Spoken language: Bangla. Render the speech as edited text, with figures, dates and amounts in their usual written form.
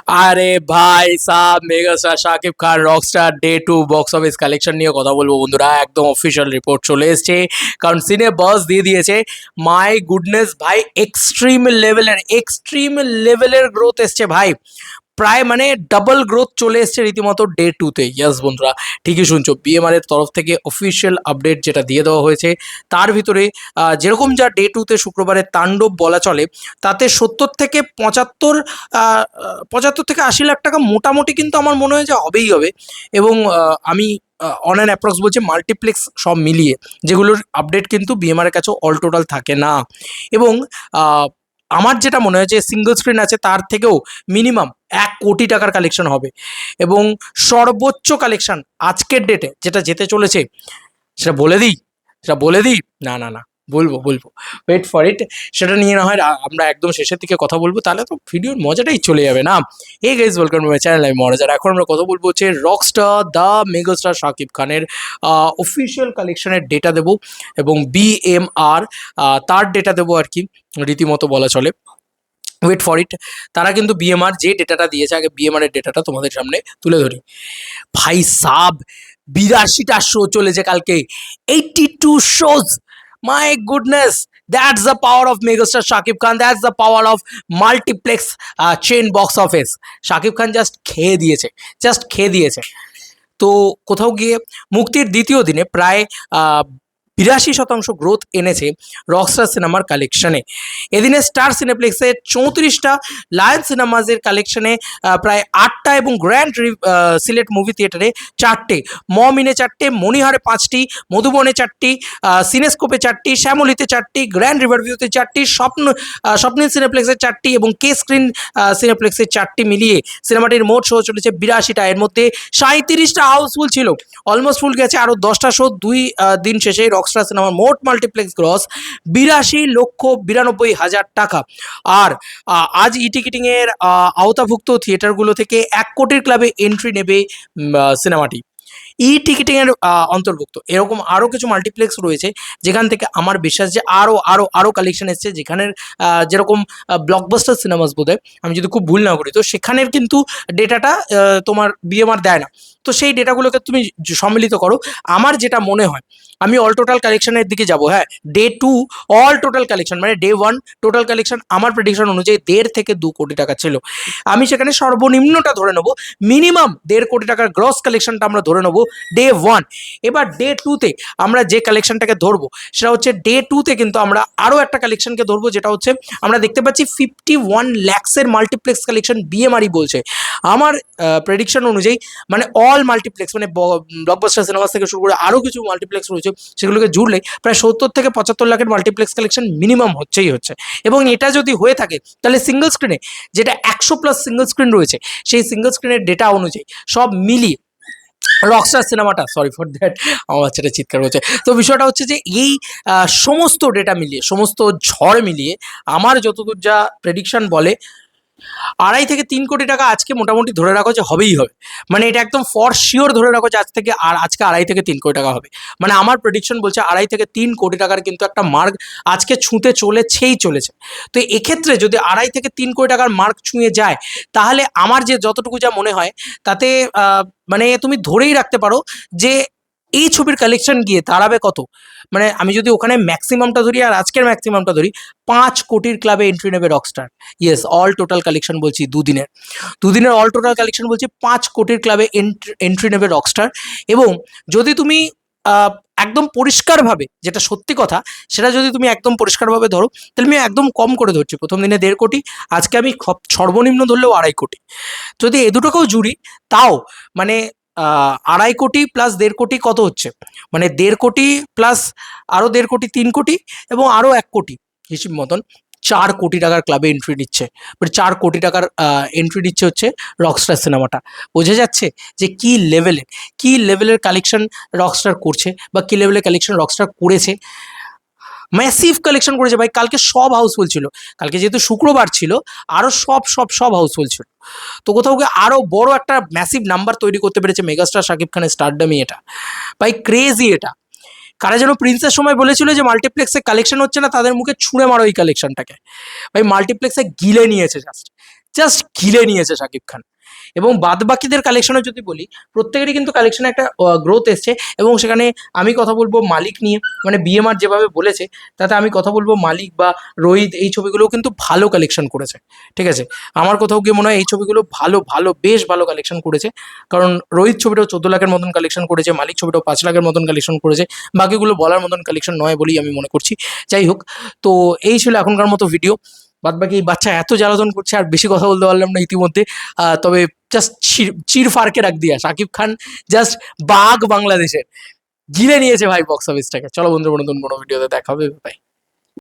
আরে ভাই সাব megastar Shakib Khan rockstar day 2 box office collection নিয়ে কথা বলবো বন্ধুরা। একদম অফিসিয়াল রিপোর্ট চলে এসছে, কারণ সিনে বস দিয়ে দিয়েছে। মাই গুডনেস ভাই, এক্সট্রিম লেভেলের গ্রোথ এসছে ভাই। প্রায় মানে ডাবল গ্রোথ চলে এসছে রীতিমতো ডে 2-তে। ইয়াস বন্ধুরা, ঠিকই শুনছো, বিএমআর এর তরফ থেকে অফিসিয়াল আপডেট যেটা দিয়ে দেওয়া হয়েছে তার ভিতরে যেরকম যা ডে 2-তে শুক্রবারের তাণ্ডব বলা চলে, তাতে 75 থেকে 80 লাখ টাকা মোটামুটি কিন্তু আমার মনে হয় যে হবেই হবে। এবং আমি অন অ্যান অ্যাপ্রক্স বলছি, মাল্টিপ্লেক্স সব মিলিয়ে যেগুলোর আপডেট কিন্তু বিএমআর এর কাছে অল টোটাল থাকে না। এবং আমার যেটা মনে হয় যে সিঙ্গল স্ক্রিন আছে তার থেকেও মিনিমাম 1 কোটি টাকার কালেকশন হবে। এবং সর্বোচ্চ কালেকশন আজকের ডেটে যেটা যেতে চলেছে, সেটা বলে দিই না না না, বলবো, ওয়েট ফর ইট। সেটা নিয়ে না হয় আমরা একদম শেষের দিকে কথা বলবো, তাহলে তো ভিডিওর মজাটাই চলে যাবে না। এই guys, welcome to my channel, আমি মহারাজার। এখন আমরা কথা বলবো হচ্ছে রকস্টার দ্য মেগাস্টার শাকিব খানের অফিসিয়াল কালেকশনের ডেটা দেবো, এবং বিএমআর তার ডেটা দেবো আর কি, রীতিমতো বলা চলে। Wait for it. তারা কিন্তু বিএমআর যে ডেটাটা দিয়েছে, আগে বিএমআর এর ডেটাটা তোমাদের সামনে তুলে ধরি। ভাই সাব, 82টা শো চলেছে কালকে, 82 shows. My goodness, that's the power of megastar Shakib Khan, that's the power of multiplex chain box office. Shakib Khan just খেয়ে দিয়েছে। তো কোথাও গিয়ে মুক্তির দ্বিতীয় দিনে প্রায় 82% গ্রোথ এনেছে রকস্টার সিনেমার কালেকশনে। এদিনে স্টার সিনেপ্লেক্সের 34টা, লায়ন সিনেমাজের কালেকশনে প্রায় 8টা, এবং গ্র্যান্ড সিলেট মুভি থিয়েটারে 4টে, মমিনে 4টে, মণিহারে 5টি, মধুবনে 4টি, সিনেস্কোপে 4টি, শ্যামলিতে 4টি, গ্র্যান্ড রিভারভিউতে 4টি, স্বপ্নিল সিনেপ্লেক্সের 4টি, এবং কে স্ক্রিন সিনেপ্লেক্সের 4টি মিলিয়ে সিনেমাটির মোট শো চলেছে 82টা। এর মধ্যে 37টা হাউসফুল ছিল, অলমোস্ট ফুল গেছে। আরও 10টা শো 2 দিন শেষে রকস্টার সিনেমার মোট মাল্টিপ্লেক্স গ্রস 82,92,000 টাকা। আর আজ ই টিকিটিংয়ের আওতাভুক্ত থিয়েটারগুলো থেকে 1 কোটির ক্লাবে এন্ট্রি নেবে সিনেমাটি। ই টিকিটিংয়ের অন্তর্ভুক্ত এরকম আরও কিছু মাল্টিপ্লেক্স রয়েছে, যেখান থেকে আমার বিশ্বাস যে আরও কালেকশন এসছে। যেখানের যেরকম ব্লকবাস্টার সিনেমাস বোধহয়, আমি যদি খুব ভুল না করি, তো সেখানের কিন্তু ডেটাটা তোমার বিএমআর দেয় না। তো সেই ডেটাগুলোকে তুমি সম্মিলিত করো। আমার যেটা মনে হয়, আমি অল টোটাল কালেকশনের দিকে যাব। হ্যাঁ, ডে 2 অল টোটাল কালেকশন মানে ডে 1 টোটাল কালেকশন আমার প্রেডিকশন অনুযায়ী 1.5 থেকে 2 কোটি টাকা ছিল। আমি সেখানে সর্বনিম্নটা ধরে নেবো, মিনিমাম 1.5 কোটি টাকার গ্রস কালেকশনটা আমরা ধরে নেবো ডে 1। এবার ডে 2-তে আমরা যে কালেকশনটাকে ধরবো, সেটা হচ্ছে ডে 2-তে কিন্তু আমরা আরও একটা কালেকশনকে ধরবো, যেটা হচ্ছে আমরা দেখতে পাচ্ছি 51 ল্যাক্সের মাল্টিপ্লেক্স কালেকশন বিএমআরই বলছে। আমার প্রেডিকশন অনুযায়ী মানে অল মাল্টিপ্লেক্স মানে ব্লকবাস্টার সিনেমাস থেকে শুরু করে আরও কিছু মাল্টিপ্লেক্স রয়েছে, সেগুলোকে জুড়লে প্রায় 70 থেকে 75 লাখের মাল্টিপ্লেক্স কালেকশন মিনিমাম হচ্ছে। এবং এটা যদি হয়ে থাকে, তাহলে সিঙ্গল স্ক্রিনে যেটা 100+ সিঙ্গল স্ক্রিন রয়েছে, সেই সিঙ্গল স্ক্রিনের ডেটা অনুযায়ী সব মিলিয়ে রকস্টার সিনেমাটা, সরি ফর দ্যাট, আমার বাচ্চাটা চিৎকার করছে। তো বিষয়টা হচ্ছে যে এই সমস্ত ডেটা মিলিয়ে, সমস্ত ঝড় মিলিয়ে আমার যতদূর যা প্রেডিকশন বলে, 2.5 থেকে 3 কোটি টাকা আজকে মোটামুটি ধরে রাখো যে হবেই হবে। মানে এটা একদম ফর শিওর ধরে রাখো যে আজকে 2.5 থেকে 3 কোটি টাকা হবে। মানে আমার প্রেডিকশন বলছে 2.5 থেকে 3 কোটি টাকার কিন্তু একটা মার্ক আজকে ছুঁতে চলেছে। তো এক্ষেত্রে যদি 2.5 থেকে 3 কোটি টাকার মার্ক ছুঁয়ে যায়, তাহলে আমার যে যতটুকু যা মনে হয়, তাতে মানে তুমি ধরেই রাখতে পারো যে এই ছবির কালেকশন গিয়ে দাঁড়াবে কত। মানে আমি যদি ওখানে ম্যাক্সিমামটা ধরি আর আজকের ম্যাক্সিমামটা ধরি, 5 কোটির ক্লাবে এন্ট্রি নেবে Rockstar. Yes, all total collection বলছি, দুদিনের অল টোটাল কালেকশন বলছি, 5 কোটির ক্লাবে এন্ট্রি নেবে রকস্টার। এবং যদি তুমি একদম পরিষ্কারভাবে, যেটা সত্যি কথা, সেটা যদি তুমি একদম পরিষ্কারভাবে ধরো, তাহলে আমি একদম কম করে ধরছি, প্রথম দিনে 1.5 কোটি, আজকে আমি সর্বনিম্ন ধরলেও 2.5 কোটি। যদি এ দুটোকেও জুড়ি, তাও মানে 2.5 কোটি প্লাস 1.5 কোটি কত হচ্ছে, মানে 1.5 কোটি প্লাস আরও 1.5 কোটি, 3 কোটি, এবং আরও 1 কোটি, হিসেব মতন 4 কোটি টাকার ক্লাবে এন্ট্রি নিচ্ছে। মানে 4 কোটি টাকার এন্ট্রি নিচ্ছে হচ্ছে রকস্টার সিনেমাটা। বোঝা যাচ্ছে যে কী লেভেলের কালেকশন রকস্টার করছে, বা কী লেভেলের কালেকশন রকস্টার করেছে। ম্যাসিভ কালেকশন করেছে ভাই। কালকে সব হাউসফুল ছিল, কালকে যেহেতু শুক্রবার ছিল, আরও সব হাউসফুল ছিল। তো কোথাও গিয়ে আরও বড় একটা ম্যাসিভ নাম্বার তৈরি করতে পেরেছে মেগাস্টার শাকিব খানের স্টারডামই। এটা ভাই ক্রেজি। এটা কারা যেন প্রিন্সের সময় বলেছিল যে মাল্টিপ্লেক্সে কালেকশন হচ্ছে না, তাদের মুখে ছুঁড়ে মারো এই কালেকশনটাকে। ভাই মাল্টিপ্লেক্সে গিলে নিয়েছে জাস্ট। জাস্ট গিলে নিয়েছে শাকিব খান। এবং বাদবাকিদের কালেকশনে যদি বলি, প্রত্যেকেরই কিন্তু কালেকশনে একটা গ্রোথ এসছে। এবং সেখানে আমি কথা বলবো মালিক নিয়ে, মানে বিএমআর যেভাবে বলেছে তাতে আমি কথা বলবো মালিক বা রোহিত এই ছবিগুলোও কিন্তু ভালো কালেকশন করেছে। ঠিক আছে, আমার কোথাও গিয়ে মনে হয় এই ছবিগুলো ভালো ভালো বেশ ভালো কালেকশন করেছে। কারণ রোহিত ছবিটাও 14 লাখের মতন কালেকশন করেছে, মালিক ছবিটাও 5 লাখের মতন কালেকশন করেছে। বাকিগুলো বলার মতন কালেকশন নয় বলেই আমি মনে করছি। যাই হোক, তো এই ছিল এখনকার মতো ভিডিও। বাদ বাকি এই বাচ্চা এত জ্বালাতন করছে, আর বেশি কথা বলতে পারলাম না ইতিমধ্যে। তবে জাস্ট চির ফারকে রাখ দিয়া শাকিব খান, জাস্ট বাঘ বাংলাদেশের, গিলে নিয়েছে ভাই বক্স অফিসটাকে। চলো বন্ধু, নতুন কোনো ভিডিওতে দেখা হবে, বাই।